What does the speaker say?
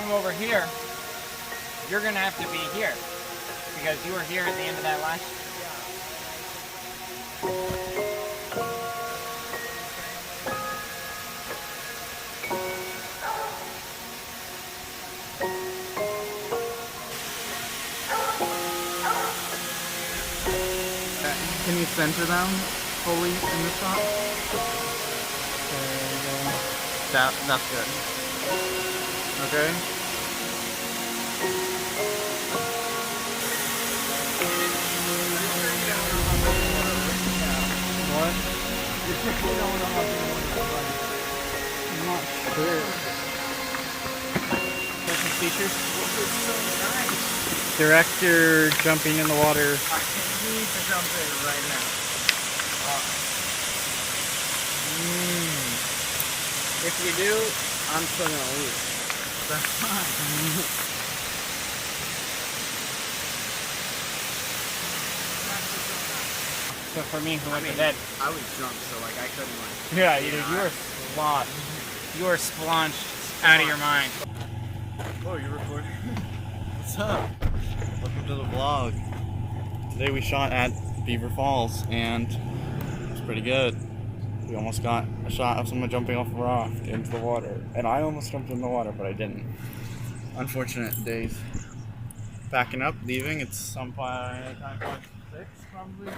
come over here, you're gonna have to be here because you were here at the end of that last. Can you center them fully in the shot? That's good. Okay. What? I'm not sure. Special features. Director jumping in the water. I need to jump in right now. If you do, I'm still gonna leave. That's fine. So for me, who went to bed? I was drunk, so like I couldn't like. Yeah, you were sloshed. You were splonched out of your mind. Oh, you're recording? What's up? Welcome to the vlog. Today we shot at Beaver Falls and it was pretty good. We almost got a shot of someone jumping off a raft into the water. And I almost jumped in the water, but I didn't. Unfortunate days. Backing up, leaving. It's some 9:6 probably.